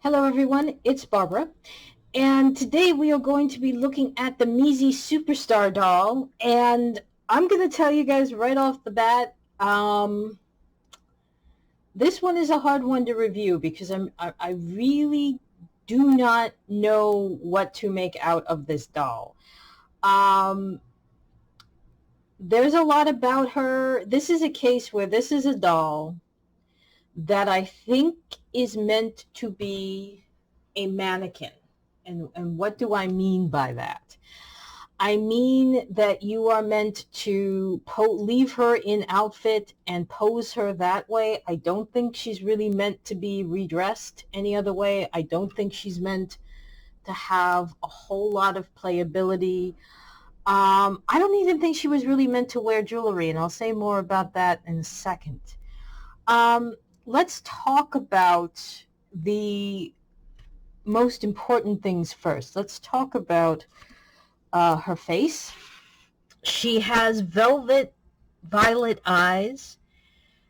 Hello everyone, it's Barbara, and today we are going to be looking at the Mizi Superstar doll, and I'm going to tell you guys right off the bat, this one is a hard one to review because I really do not know what to make out of this doll. There's a lot about her. This is a case where this is a doll that I think is meant to be a mannequin. And what do I mean by that? I mean that you are meant to leave her in outfit and pose her that way. I don't think she's really meant to be redressed any other way. I don't think she's meant to have a whole lot of playability. I don't even think she was really meant to wear jewelry, and I'll say more about that in a second. Let's talk about the most important things first. Let's talk about her face. She has velvet violet eyes.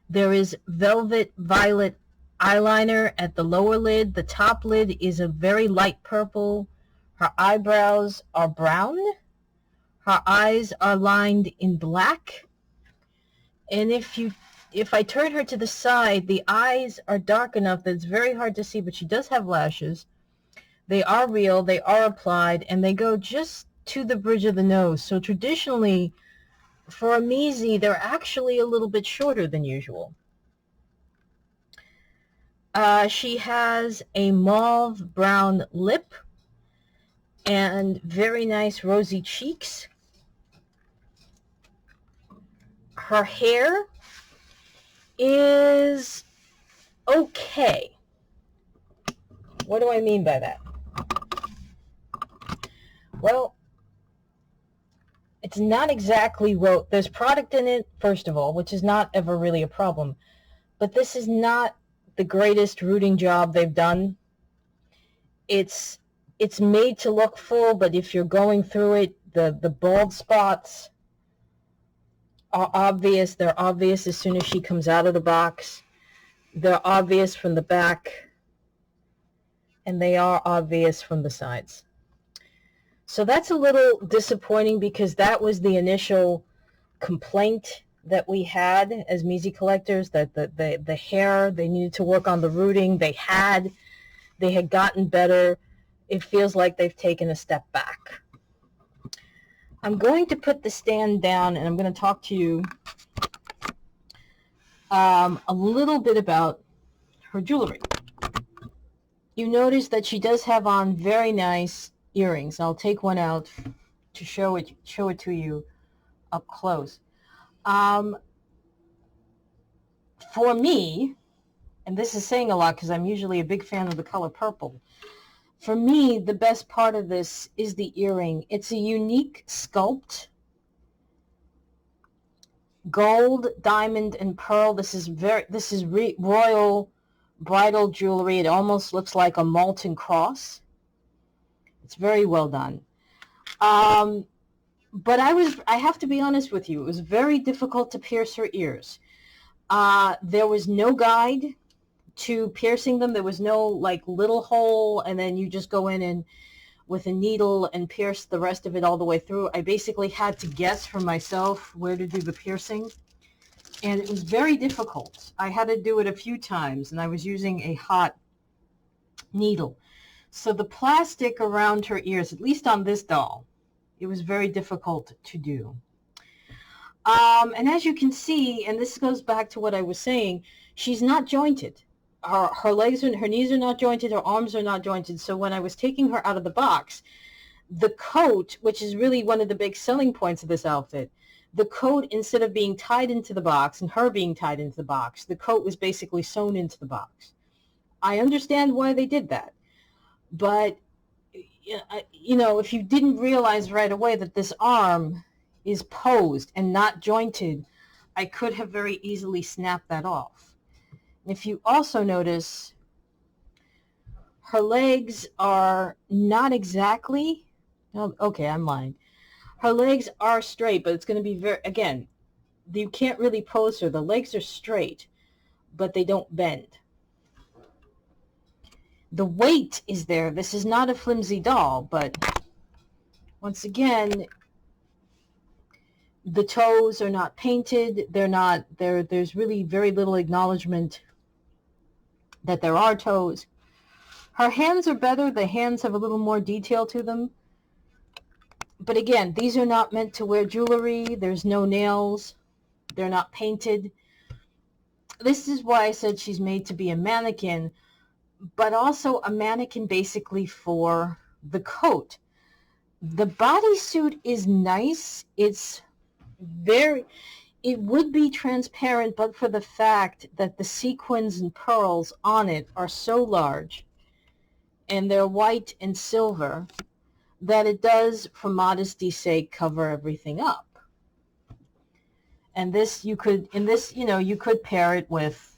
There is velvet violet eyeliner at the lower lid. The top lid is a very light purple. Her eyebrows are brown. Her eyes are lined in black. And if I turn her to the side, the eyes are dark enough that it's very hard to see, but she does have lashes. They are real, they are applied, and they go just to the bridge of the nose. So traditionally, for a Mizi, they're actually a little bit shorter than usual. She has a mauve brown lip and very nice rosy cheeks. Her hair is okay. What do I mean by that? Well, it's not exactly there's product in it, first of all, which is not ever really a problem. But this is not the greatest rooting job they've done. It's made to look full, but if you're going through it, the bald spots are obvious. They're obvious as soon as she comes out of the box. They're obvious from the back, and they are obvious from the sides. So that's a little disappointing because that was the initial complaint that we had as Mizi collectors, that the hair, they needed to work on the rooting. They had gotten better. It feels like they've taken a step back. I'm going to put the stand down and I'm going to talk to you a little bit about her jewelry. You notice that she does have on very nice earrings. I'll take one out to show it to you up close. For me, and this is saying a lot because I'm usually a big fan of the color purple, for me, the best part of this is the earring. It's a unique sculpt. Gold, diamond, and pearl. This is royal bridal jewelry. It almost looks like a molten cross. It's very well done. But I have to be honest with you, it was very difficult to pierce her ears. There was no guide to piercing them. There was no like little hole and then you just go in and with a needle and pierce the rest of it all the way through. I basically had to guess for myself where to do the piercing, and it was very difficult. I had to do it a few times, and I was using a hot needle. So the plastic around her ears, at least on this doll, it was very difficult to do. And as you can see, and this goes back to what I was saying, she's not jointed. Her legs and her knees are not jointed, her arms are not jointed. So when I was taking her out of the box, the coat, which is really one of the big selling points of this outfit, the coat, instead of being tied into the box and her being tied into the box, the coat was basically sewn into the box. I understand why they did that. But, you know, if you didn't realize right away that this arm is posed and not jointed, I could have very easily snapped that off. If you also notice, her legs are not exactly, okay, I'm lying. Her legs are straight, but it's going to be again, you can't really pose her. The legs are straight, but they don't bend. The weight is there. This is not a flimsy doll, but once again, the toes are not painted. There's really very little acknowledgement that there are toes. Her hands are better. The hands have a little more detail to them. But again, these are not meant to wear jewelry. There's no nails. They're not painted. This is why I said she's made to be a mannequin, but also a mannequin basically for the coat. The bodysuit is nice. It would be transparent, but for the fact that the sequins and pearls on it are so large, and they're white and silver, that it does, for modesty's sake, cover everything up. And this, you could pair it with,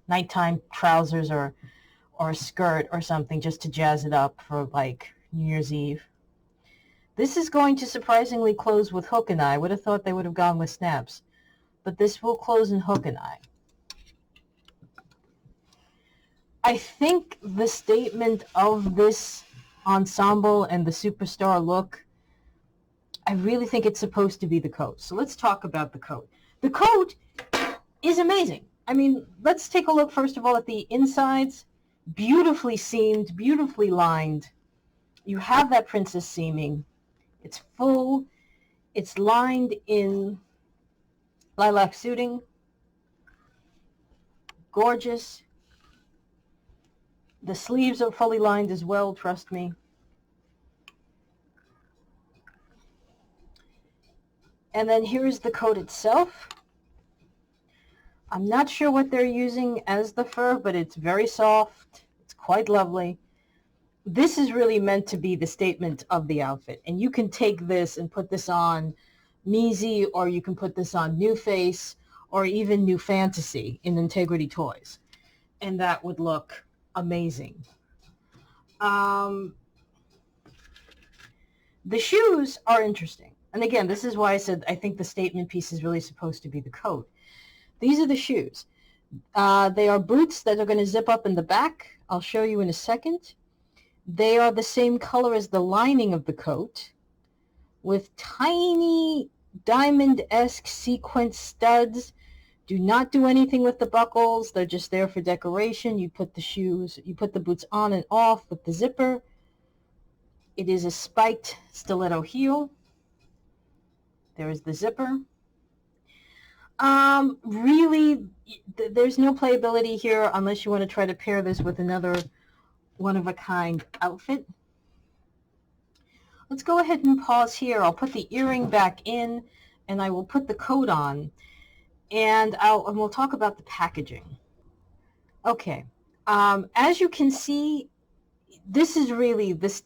nighttime trousers or a skirt or something just to jazz it up for like New Year's Eve. This is going to surprisingly close with hook and eye. I would have thought they would have gone with snaps, but this will close in hook and eye. I think the statement of this ensemble and the superstar look, I really think it's supposed to be the coat. So let's talk about the coat. The coat is amazing. I mean, let's take a look first of all at the insides. Beautifully seamed, beautifully lined. You have that princess seaming. It's full. It's lined in lilac suiting. Gorgeous. The sleeves are fully lined as well, trust me. And then here's the coat itself. I'm not sure what they're using as the fur, but it's very soft. It's quite lovely. This is really meant to be the statement of the outfit. And you can take this and put this on Mizi, or you can put this on New Face, or even New Fantasy in Integrity Toys. And that would look amazing. The shoes are interesting. And again, this is why I said I think the statement piece is really supposed to be the coat. These are the shoes. They are boots that are going to zip up in the back. I'll show you in a second. They are the same color as the lining of the coat, with tiny diamond-esque sequence studs. Do not do anything with the buckles. They're just there for decoration. You put the boots on and off with the zipper. It is a spiked stiletto heel. There is the zipper. Really, there's no playability here unless you want to try to pair this with another one-of-a-kind outfit. Let's go ahead and pause here. I'll put the earring back in, and I will put the coat on, and we'll talk about the packaging. Okay, as you can see, this is really this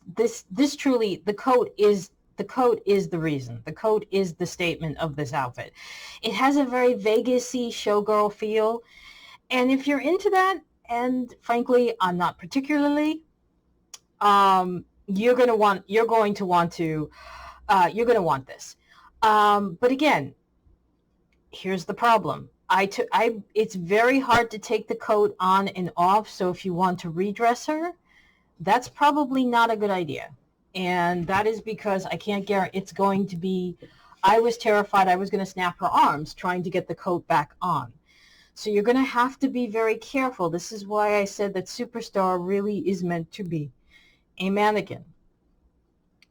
truly, the coat is the reason. The coat is the statement of this outfit. It has a very Vegas-y showgirl feel. And if you're into that, and frankly, I'm not particularly, you're going to want this. But again, here's the problem. It's very hard to take the coat on and off. So if you want to redress her, that's probably not a good idea. And that is because I can't guarantee it's going to be, I was terrified I was going to snap her arms trying to get the coat back on. So you're going to have to be very careful. This is why I said that Superstar really is meant to be a mannequin.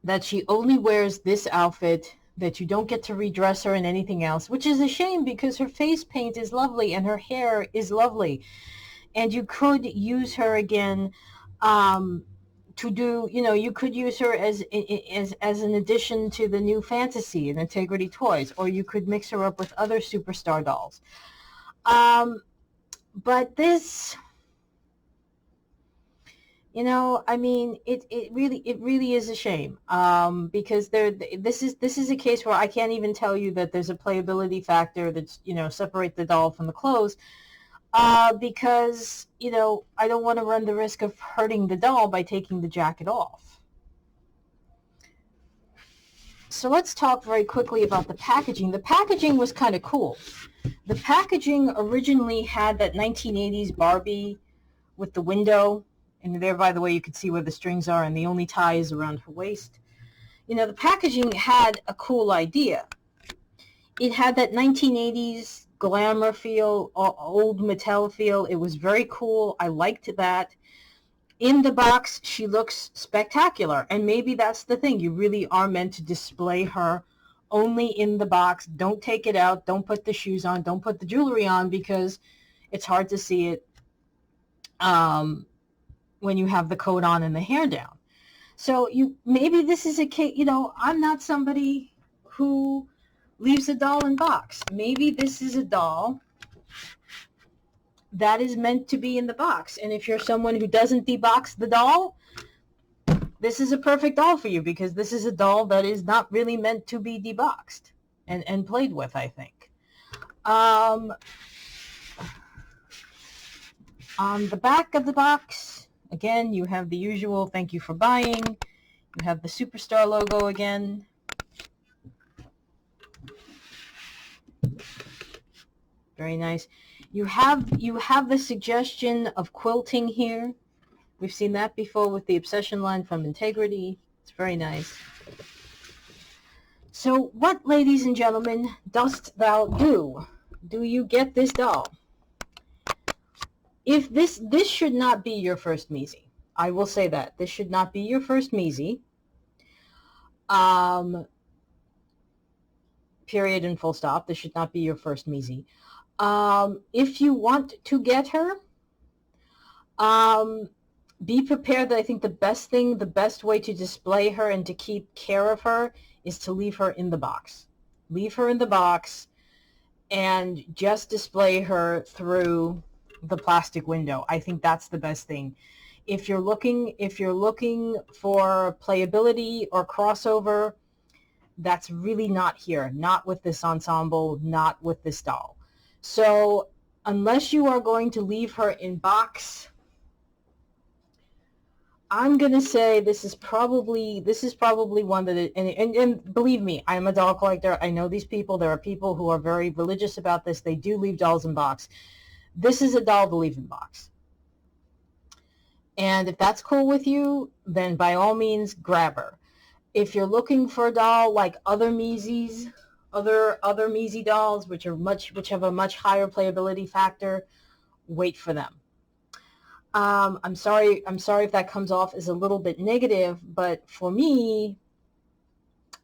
That she only wears this outfit, that you don't get to redress her in anything else, which is a shame because her face paint is lovely and her hair is lovely. And you could use her again to do, you could use her as an addition to the New Fantasy and Integrity Toys, or you could mix her up with other Superstar dolls. But this, I mean, it really is a shame, because this is a case where I can't even tell you that there's a playability factor that's, separate the doll from the clothes. Because, I don't want to run the risk of hurting the doll by taking the jacket off. So let's talk very quickly about the packaging. The packaging was kind of cool. The packaging originally had that 1980s Barbie with the window. And there, by the way, you can see where the strings are, and the only tie is around her waist. You know, the packaging had a cool idea. It had that 1980s glamour feel, old Mattel feel. It was very cool. I liked that. In the box, she looks spectacular. And maybe that's the thing. You really are meant to display her only in the box. Don't take it out. Don't put the shoes on. Don't put the jewelry on, because it's hard to see it when you have the coat on and the hair down. So maybe this is a case, you know, I'm not somebody who leaves a doll in box. Maybe this is a doll that is meant to be in the box. And if you're someone who doesn't debox the doll, this is a perfect doll for you, because this is a doll that is not really meant to be deboxed and played with, I think. On the back of the box, again, you have the usual thank you for buying. You have the Superstar logo again. Very nice. You have the suggestion of quilting here. We've seen that before with the Obsession line from Integrity. It's very nice. So what, ladies and gentlemen, dost thou do? Do you get this doll? If this should not be your first Mizi. I will say that. This should not be your first Mizi. Period and full stop. This should not be your first Mizi. If you want to get her, be prepared that I think the best way to display her and to keep care of her is to leave her in the box. Leave her in the box and just display her through the plastic window. I think that's the best thing. If you're looking for playability or crossover, that's really not here. Not with this ensemble, not with this doll. So unless you are going to leave her in box, I'm going to say this is probably one that, and believe me, I'm a doll collector. I know these people. There are people who are very religious about this. They do leave dolls in box. This is a doll to leave in box. And if that's cool with you, then by all means, grab her. If you're looking for a doll like other Mizis, other Mizi dolls, which have a much higher playability factor, wait for them. I'm sorry if that comes off as a little bit negative, but for me,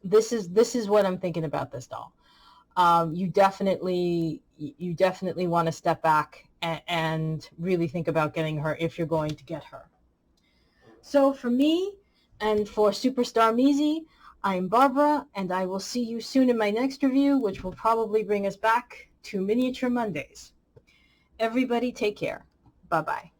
this is what I'm thinking about this doll. You definitely want to step back and really think about getting her if you're going to get her. So for me and for Superstar Mizi, I'm Barbara, and I will see you soon in my next review, which will probably bring us back to Miniature Mondays. Everybody take care. Bye-bye.